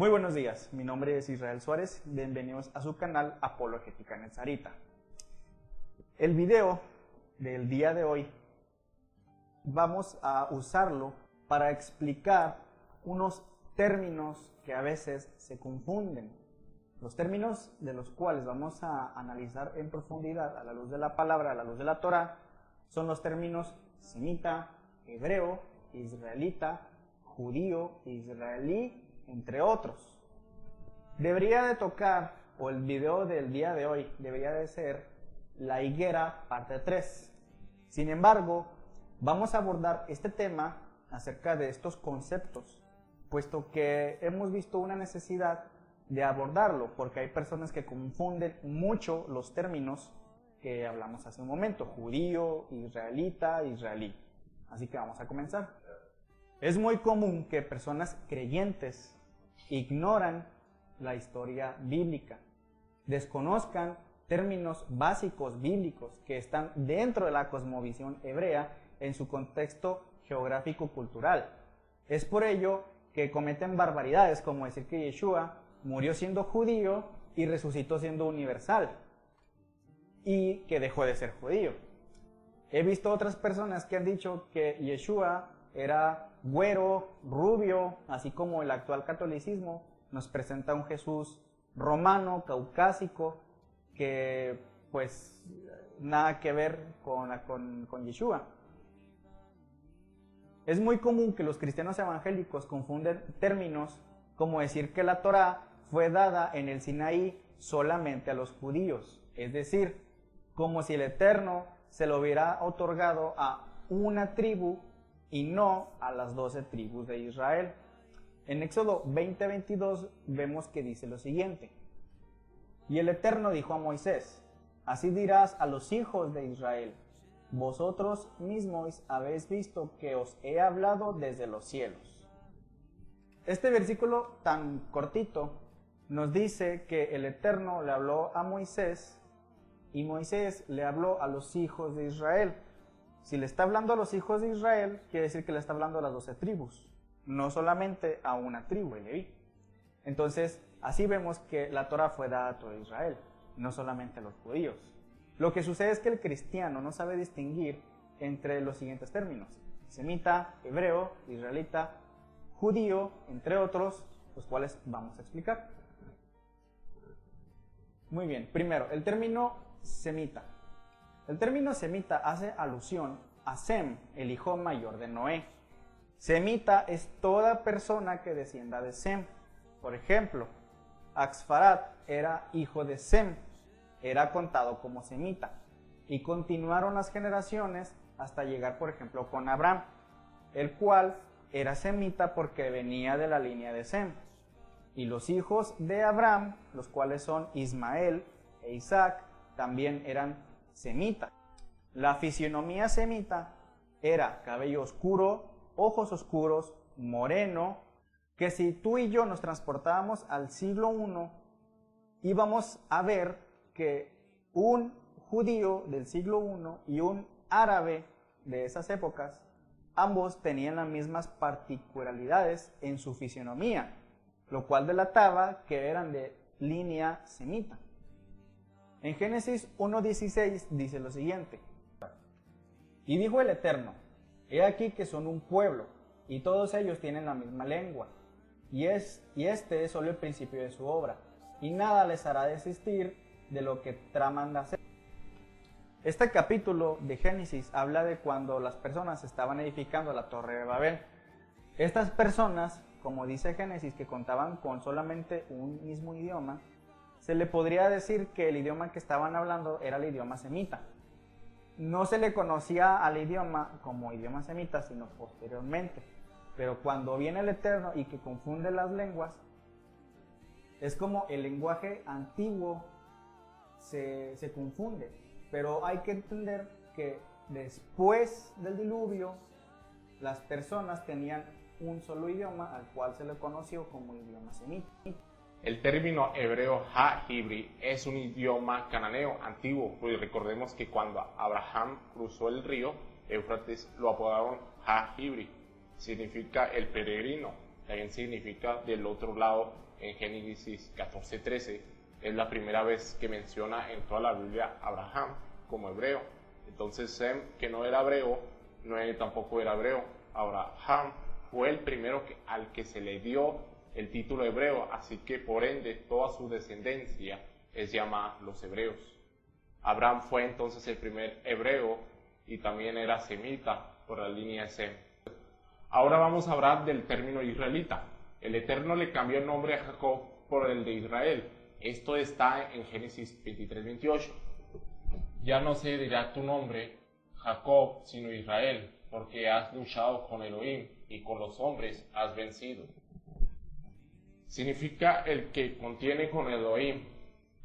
Muy buenos días, mi nombre es Israel Suárez, bienvenidos a su canal Apologética Netzarita. El video del día de hoy vamos a usarlo para explicar unos términos que a veces se confunden. Los términos de los cuales vamos a analizar en profundidad a la luz de la palabra, a la luz de la Torá, son los términos semita, hebreo, israelita, judío, israelí, entre otros. Debería de tocar, o el video del día de hoy, debería de ser la higuera parte 3. Sin embargo, vamos a abordar este tema acerca de estos conceptos, puesto que hemos visto una necesidad de abordarlo, porque hay personas que confunden mucho los términos que hablamos hace un momento, judío, israelita, israelí. Así que vamos a comenzar. Es muy común que personas creyentes ignoran la historia bíblica, desconozcan términos básicos bíblicos que están dentro de la cosmovisión hebrea en su contexto geográfico-cultural. Es por ello que cometen barbaridades como decir que Yeshua murió siendo judío y resucitó siendo universal y que dejó de ser judío. He visto otras personas que han dicho que Yeshua era güero, rubio, así como el actual catolicismo nos presenta un Jesús romano, caucásico, que pues nada que ver con Yeshua. Es muy común que los cristianos evangélicos confunden términos como decir que la Torá fue dada en el Sinaí solamente a los judíos, es decir, como si el Eterno se lo hubiera otorgado a una tribu y no a las 12 tribus de Israel. En Éxodo 20:22 vemos que dice lo siguiente: y el Eterno dijo a Moisés, así dirás a los hijos de Israel, vosotros mismos habéis visto que os he hablado desde los cielos. Este versículo tan cortito nos dice que el Eterno le habló a Moisés y Moisés le habló a los hijos de Israel. Si le está hablando a los hijos de Israel, quiere decir que le está hablando a las 12 tribus, no solamente a una tribu, el Leví. Entonces, así vemos que la Torá fue dada a todo Israel, no solamente a los judíos. Lo que sucede es que el cristiano no sabe distinguir entre los siguientes términos: semita, hebreo, israelita, judío, entre otros, los cuales vamos a explicar. Muy bien, primero, el término semita. El término semita hace alusión a Sem, el hijo mayor de Noé. Semita es toda persona que descienda de Sem. Por ejemplo, Axfarat era hijo de Sem, era contado como semita. Y continuaron las generaciones hasta llegar, por ejemplo, con Abraham, el cual era semita porque venía de la línea de Sem. Y los hijos de Abraham, los cuales son Ismael e Isaac, también eran semita. La fisionomía semita era cabello oscuro, ojos oscuros, moreno, que si tú y yo nos transportábamos al siglo I, íbamos a ver que un judío del siglo I y un árabe de esas épocas, ambos tenían las mismas particularidades en su fisionomía, lo cual delataba que eran de línea semita. En Génesis 1:16 dice lo siguiente: y dijo el Eterno, he aquí que son un pueblo, y todos ellos tienen la misma lengua, y este es solo el principio de su obra, y nada les hará desistir de lo que traman de hacer. Este capítulo de Génesis habla de cuando las personas estaban edificando la Torre de Babel. Estas personas, como dice Génesis, que contaban con solamente un mismo idioma, se le podría decir que el idioma que estaban hablando era el idioma semita. No se le conocía al idioma como idioma semita, sino posteriormente. Pero cuando viene el Eterno y que confunde las lenguas, es como el lenguaje antiguo se confunde. Pero hay que entender que después del diluvio, las personas tenían un solo idioma al cual se le conoció como idioma semita. El término hebreo ha-hibri es un idioma cananeo antiguo, pues recordemos que cuando Abraham cruzó el río Éufrates lo apodaron ha-hibri, significa el peregrino. también significa del otro lado en Génesis 14:13. Es la primera vez que menciona en toda la Biblia a Abraham como hebreo. Entonces Sem, que no era hebreo, Noé tampoco era hebreo. Abraham fue el primero al que se le dio el título hebreo, así que por ende toda su descendencia es llamada los hebreos. Abraham fue entonces el primer hebreo y también era semita por la línea de Sem. Ahora vamos a hablar del término israelita. El Eterno le cambió el nombre a Jacob por el de Israel. Esto está en Génesis 23:28. Ya no se dirá tu nombre Jacob, sino Israel, porque has luchado con Elohim y con los hombres has vencido. Significa el que contiene con Elohim.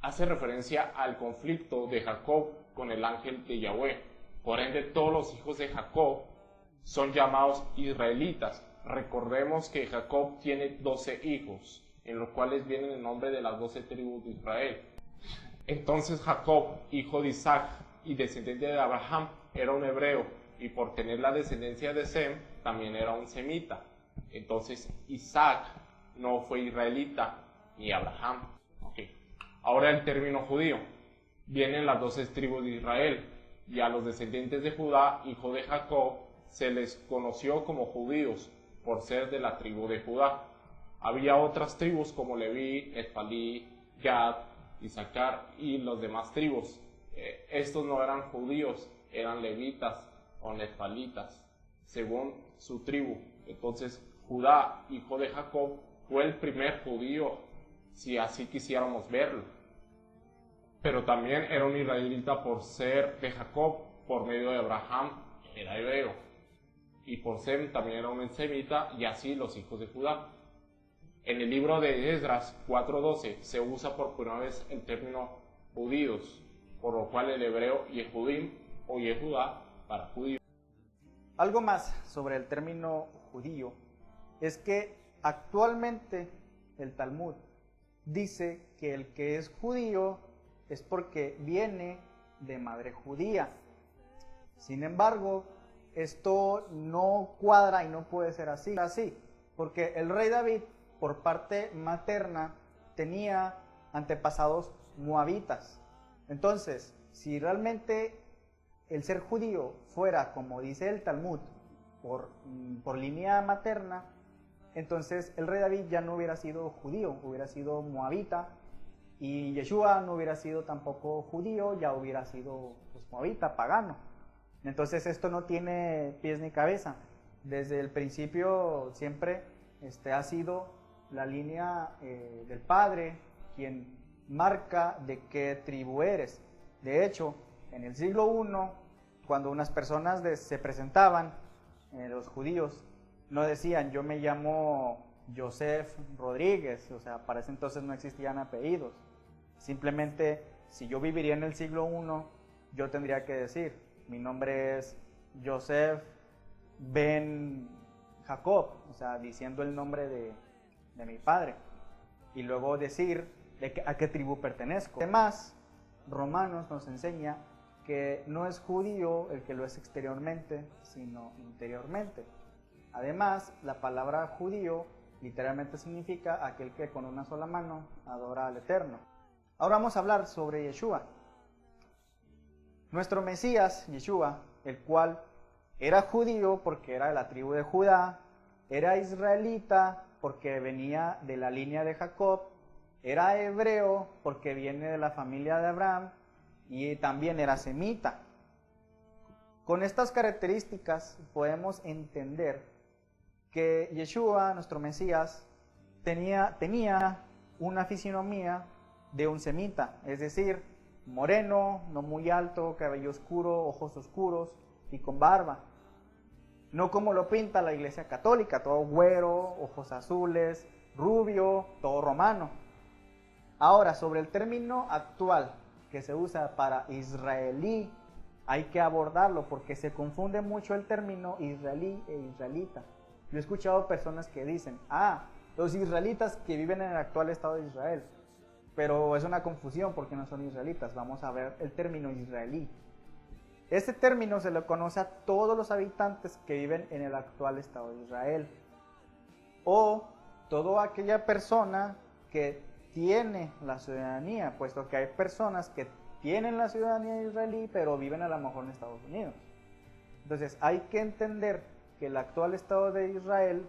Hace referencia al conflicto de Jacob con el ángel de Yahweh. Por ende, todos los hijos de Jacob son llamados israelitas. Recordemos que Jacob tiene 12 hijos, en los cuales viene el nombre de las 12 tribus de Israel. Entonces Jacob, hijo de Isaac y descendiente de Abraham, era un hebreo, y por tener la descendencia de Sem, también era un semita. Entonces Isaac no fue israelita, ni Abraham. Ahora el término judío. Vienen las 12 tribus de Israel, y a los descendientes de Judá, hijo de Jacob, se les conoció como judíos, por ser de la tribu de Judá. Había otras tribus como Leví, Neftalí, Gad, Isaacar y los demás tribus. Estos no eran judíos, eran levitas o nefalitas, según su tribu. Entonces Judá, hijo de Jacob, fue el primer judío, si así quisiéramos verlo. Pero también era un israelita por ser de Jacob, por medio de Abraham, era hebreo. Y por Sem también era un semita, y así los hijos de Judá. En el libro de Esdras 4:12 se usa por primera vez el término judíos, por lo cual el hebreo Yehudim o Yehudá para judío. Algo más sobre el término judío es que actualmente el Talmud dice que el que es judío es porque viene de madre judía. Sin embargo, esto no cuadra y no puede ser así, porque el rey David, por parte materna, tenía antepasados moabitas. Entonces, si realmente el ser judío fuera, como dice el Talmud, por línea materna, entonces el rey David ya no hubiera sido judío, hubiera sido moabita, y Yeshua no hubiera sido tampoco judío, ya hubiera sido pues, moabita, pagano. Entonces esto no tiene pies ni cabeza. Desde el principio siempre ha sido la línea del Padre quien marca de qué tribu eres. De hecho, en el siglo I, cuando unas personas se presentaban, los judíos, no decían yo me llamo Joseph Rodríguez, o sea, para ese entonces no existían apellidos. Simplemente, si yo viviría en el siglo I, yo tendría que decir, mi nombre es Joseph Ben Jacob, o sea, diciendo el nombre de mi padre, y luego decir a qué tribu pertenezco. Además, Romanos nos enseña que no es judío el que lo es exteriormente, sino interiormente. Además, la palabra judío literalmente significa aquel que con una sola mano adora al Eterno. Ahora vamos a hablar sobre Yeshua. Nuestro Mesías, Yeshua, el cual era judío porque era de la tribu de Judá, era israelita porque venía de la línea de Jacob, era hebreo porque viene de la familia de Abraham y también era semita. Con estas características podemos entender que Yeshua, nuestro Mesías, tenía una fisionomía de un semita, es decir, moreno, no muy alto, cabello oscuro, ojos oscuros y con barba. No como lo pinta la Iglesia Católica, todo güero, ojos azules, rubio, todo romano. Ahora, sobre el término actual que se usa para israelí, hay que abordarlo porque se confunde mucho el término israelí e israelita. Yo he escuchado personas que dicen, los israelitas que viven en el actual Estado de Israel, pero es una confusión porque no son israelitas. Vamos a ver el término israelí. Este término se le conoce a todos los habitantes que viven en el actual Estado de Israel, o toda aquella persona que tiene la ciudadanía, puesto que hay personas que tienen la ciudadanía israelí, pero viven a lo mejor en Estados Unidos. Entonces hay que entender que el actual Estado de Israel,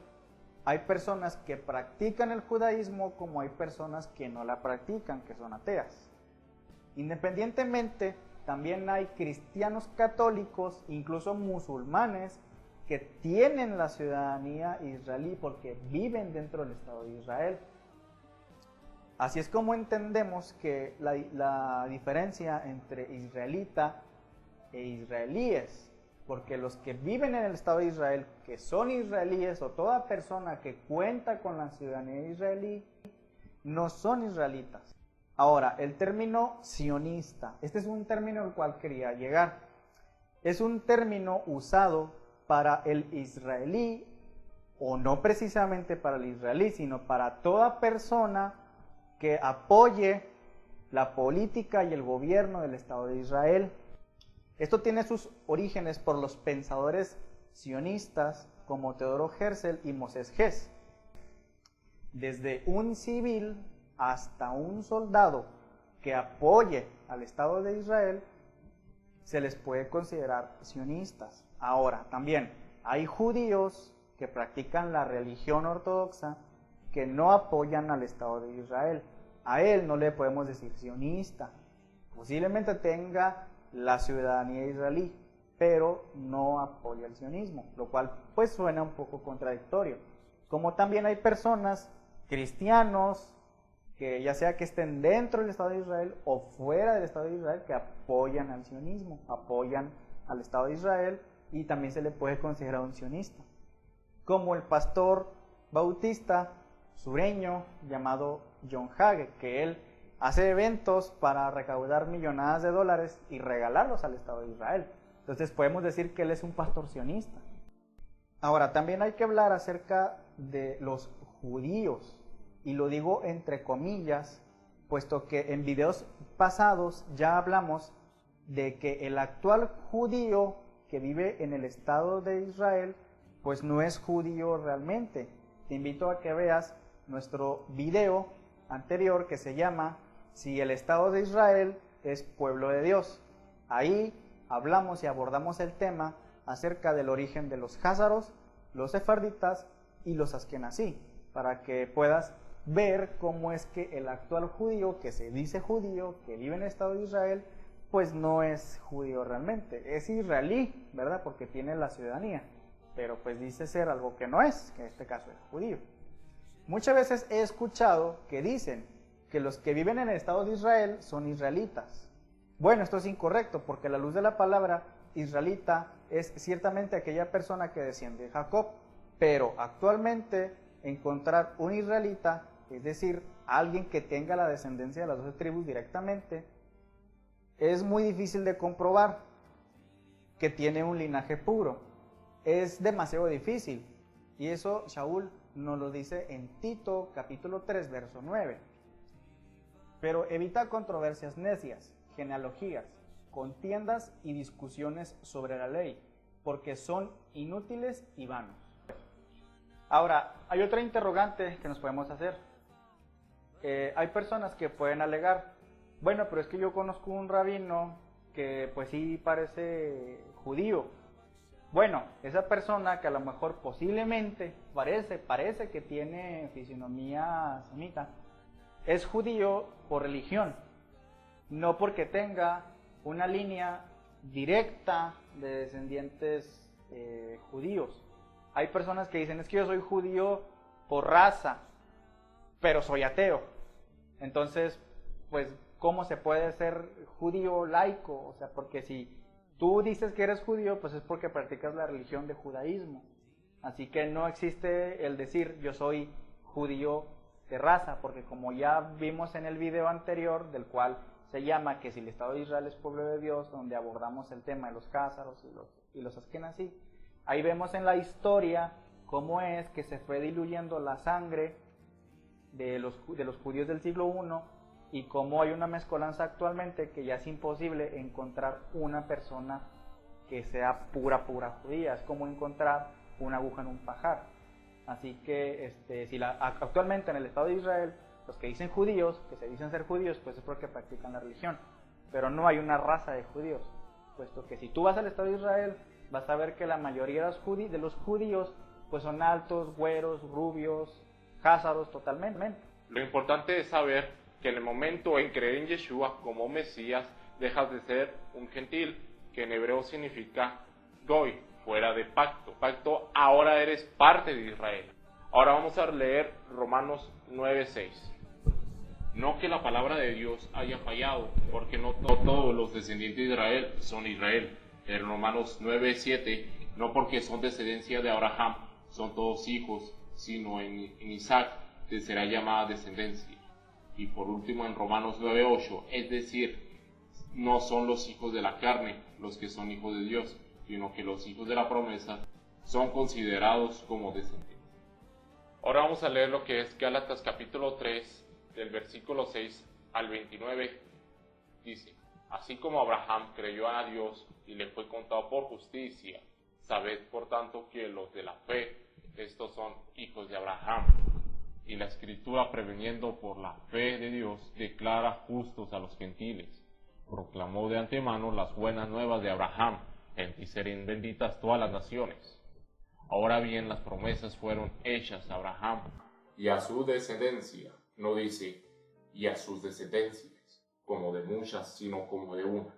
hay personas que practican el judaísmo como hay personas que no la practican, que son ateas. Independientemente, también hay cristianos católicos, incluso musulmanes, que tienen la ciudadanía israelí porque viven dentro del Estado de Israel. Así es como entendemos que la diferencia entre israelita e israelíes, porque los que viven en el Estado de Israel, que son israelíes, o toda persona que cuenta con la ciudadanía israelí, no son israelitas. Ahora, el término sionista, este es un término al cual quería llegar. Es un término usado para el israelí, o no precisamente para el israelí, sino para toda persona que apoye la política y el gobierno del Estado de Israel. Esto tiene sus orígenes por los pensadores sionistas como Teodoro Herzl y Moses Hess. Desde un civil hasta un soldado que apoye al Estado de Israel se les puede considerar sionistas. Ahora, también hay judíos que practican la religión ortodoxa que no apoyan al Estado de Israel. A él no le podemos decir sionista. Posiblemente tenga la ciudadanía israelí, pero no apoya el sionismo, lo cual pues suena un poco contradictorio. Como también hay personas, cristianos, que ya sea que estén dentro del Estado de Israel o fuera del Estado de Israel, que apoyan al sionismo, apoyan al Estado de Israel, y también se le puede considerar un sionista. Como el pastor bautista sureño llamado John Hagee, que él hace eventos para recaudar millonadas de dólares y regalarlos al Estado de Israel. Entonces podemos decir que él es un pastor sionista. Ahora, también hay que hablar acerca de los judíos, y lo digo entre comillas, puesto que en videos pasados ya hablamos de que el actual judío que vive en el Estado de Israel, pues no es judío realmente. Te invito a que veas nuestro video anterior que se llama Si el Estado de Israel es pueblo de Dios. Ahí hablamos y abordamos el tema acerca del origen de los jázaros, los sefarditas y los askenazí, para que puedas ver cómo es que el actual judío, que se dice judío, que vive en el Estado de Israel, pues no es judío realmente. Es israelí, ¿verdad? Porque tiene la ciudadanía, pero pues dice ser algo que no es, que en este caso es judío. Muchas veces he escuchado que dicen que los que viven en el Estado de Israel son israelitas. Bueno, esto es incorrecto, porque a la luz de la palabra, israelita es ciertamente aquella persona que desciende de Jacob, pero actualmente encontrar un israelita, es decir, alguien que tenga la descendencia de las 12 tribus directamente, es muy difícil de comprobar que tiene un linaje puro. Es demasiado difícil, y eso Shaul nos lo dice en Tito capítulo 3 verso 9. Pero evita controversias necias, genealogías, contiendas y discusiones sobre la ley, porque son inútiles y vanos. Ahora, hay otra interrogante que nos podemos hacer. Hay personas que pueden alegar, bueno, pero es que yo conozco un rabino que pues sí parece judío. Bueno, esa persona que a lo mejor posiblemente parece que tiene fisionomía semita, es judío por religión, no porque tenga una línea directa de descendientes judíos. Hay personas que dicen, es que yo soy judío por raza, pero soy ateo. Entonces, pues, ¿cómo se puede ser judío laico? O sea, porque si tú dices que eres judío, pues es porque practicas la religión de judaísmo. Así que no existe el decir, yo soy judío de raza, porque como ya vimos en el video anterior, del cual se llama que si el Estado de Israel es pueblo de Dios, donde abordamos el tema de los jázaros y los askenazí, ahí vemos en la historia cómo es que se fue diluyendo la sangre de los judíos del siglo I y cómo hay una mezcolanza actualmente que ya es imposible encontrar una persona que sea pura judía. Es como encontrar una aguja en un pajar. Así que actualmente en el Estado de Israel, los que dicen judíos, que se dicen ser judíos, pues es porque practican la religión. Pero no hay una raza de judíos, puesto que si tú vas al Estado de Israel, vas a ver que la mayoría de los judíos pues son altos, güeros, rubios, házaros totalmente. Lo importante es saber que en el momento en creer en Yeshua como Mesías, dejas de ser un gentil, que en hebreo significa goy, fuera de pacto. Pacto, ahora eres parte de Israel. Ahora vamos a leer Romanos 9:6. No que la palabra de Dios haya fallado, porque no todos los descendientes de Israel son Israel. En Romanos 9:7, no porque son descendencia de Abraham, son todos hijos, sino en Isaac te será llamada descendencia. Y por último en Romanos 9:8, es decir, no son los hijos de la carne los que son hijos de Dios, sino que los hijos de la promesa son considerados como descendientes. Ahora vamos a leer lo que es Gálatas capítulo 3, del versículo 6 al 29. Dice: así como Abraham creyó a Dios y le fue contado por justicia, sabed por tanto que los de la fe, estos son hijos de Abraham. Y la Escritura, previniendo por la fe de Dios, declara justos a los gentiles. Proclamó de antemano las buenas nuevas de Abraham, en ti serán benditas todas las naciones. Ahora bien, las promesas fueron hechas a Abraham y a su descendencia. No dice, y a sus descendencias, como de muchas, sino como de una,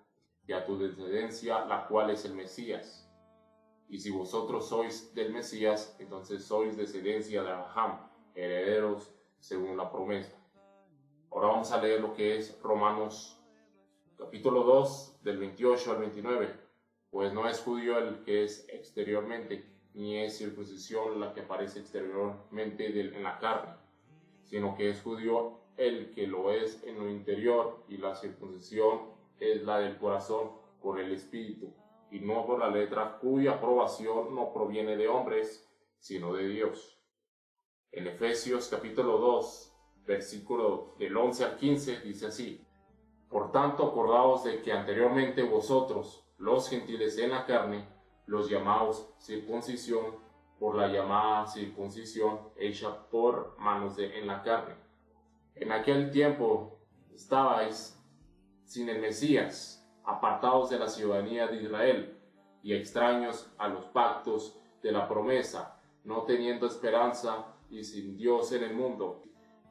y a tu descendencia, la cual es el Mesías. Y si vosotros sois del Mesías, entonces sois descendencia de Abraham, herederos según la promesa. Ahora vamos a leer lo que es Romanos capítulo 2, del 28 al 29. Pues no es judío el que es exteriormente, ni es circuncisión la que aparece exteriormente en la carne, sino que es judío el que lo es en lo interior, y la circuncisión es la del corazón por el Espíritu, y no por la letra, cuya aprobación no proviene de hombres, sino de Dios. En Efesios capítulo 2, versículo del 11 al 15, dice así: por tanto, acordaos de que anteriormente vosotros, los gentiles en la carne, los llamaos circuncisión, por la llamada circuncisión hecha por manos en la carne. En aquel tiempo estabais sin el Mesías, apartados de la ciudadanía de Israel y extraños a los pactos de la promesa, no teniendo esperanza y sin Dios en el mundo.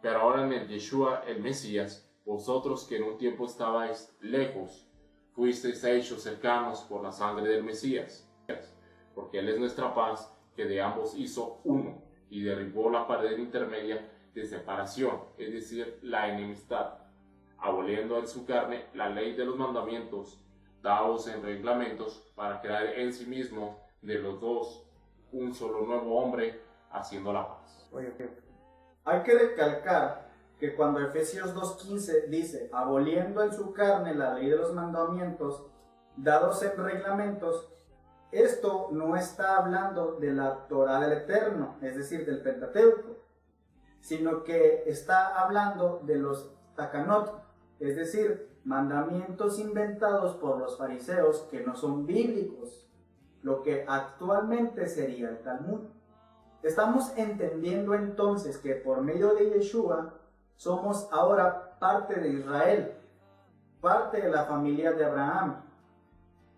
Pero ahora en el Yeshua, el Mesías, vosotros que en un tiempo estabais lejos, fuisteis hechos cercanos por la sangre del Mesías, porque Él es nuestra paz, que de ambos hizo uno, y derribó la pared intermedia de separación, es decir, la enemistad, aboliendo en su carne la ley de los mandamientos, dados en reglamentos, para crear en sí mismo de los dos un solo nuevo hombre, haciendo la paz. Oye, hay que recalcar que cuando Efesios 2:15 dice, aboliendo en su carne la ley de los mandamientos, dados en reglamentos, esto no está hablando de la Torá del Eterno, es decir, del Pentateuco, sino que está hablando de los takanot, es decir, mandamientos inventados por los fariseos que no son bíblicos, lo que actualmente sería el Talmud. Estamos entendiendo entonces que por medio de Yeshua somos ahora parte de Israel, parte de la familia de Abraham.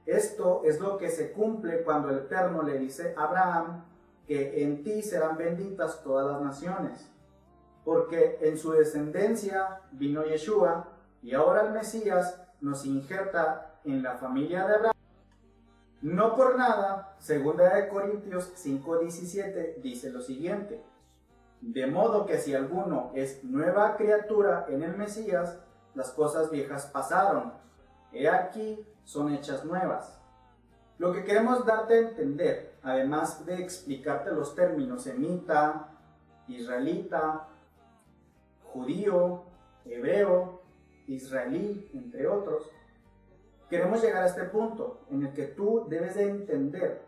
Esto es lo que se cumple cuando el Eterno le dice a Abraham que en ti serán benditas todas las naciones, porque en su descendencia vino Yeshua y ahora el Mesías nos injerta en la familia de Abraham. No por nada, 2 Corintios 5:17 dice lo siguiente: de modo que si alguno es nueva criatura en el Mesías, las cosas viejas pasaron, he aquí son hechas nuevas. Lo que queremos darte a entender, además de explicarte los términos semita, israelita, judío, hebreo, israelí, entre otros, queremos llegar a este punto en el que tú debes de entender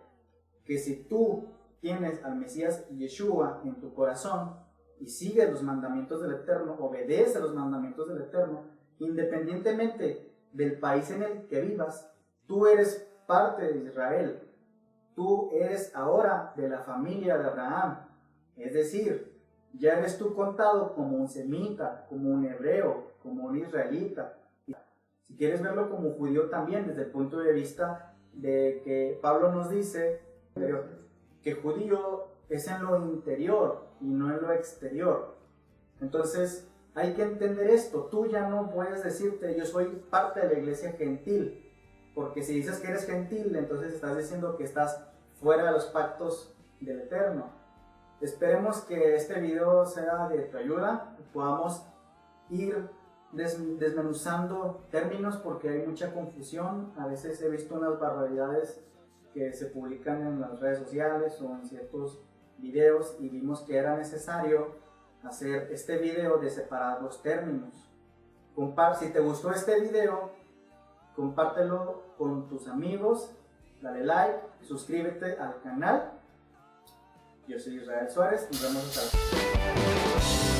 que si tú tienes al Mesías Yeshua en tu corazón y sigues los mandamientos del Eterno, obedeces los mandamientos del Eterno, independientemente del país en el que vivas, tú eres parte de Israel. Tú eres ahora de la familia de Abraham. Es decir, ya eres tú contado como un semita, como un hebreo, como un israelita. Si quieres verlo como judío también, desde el punto de vista de que Pablo nos dice que judío es en lo interior y no en lo exterior. Entonces hay que entender esto. Tú ya no puedes decirte yo soy parte de la iglesia gentil, porque si dices que eres gentil, entonces estás diciendo que estás fuera de los pactos del Eterno. Esperemos que este video sea de tu ayuda, que podamos ir desmenuzando términos porque hay mucha confusión. A veces he visto unas barbaridades que se publican en las redes sociales o en ciertos videos y vimos que era necesario hacer este video de separar los términos. Si te gustó este video, compártelo con tus amigos, dale like, suscríbete al canal. Yo soy Israel Suárez, nos vemos hasta la próxima.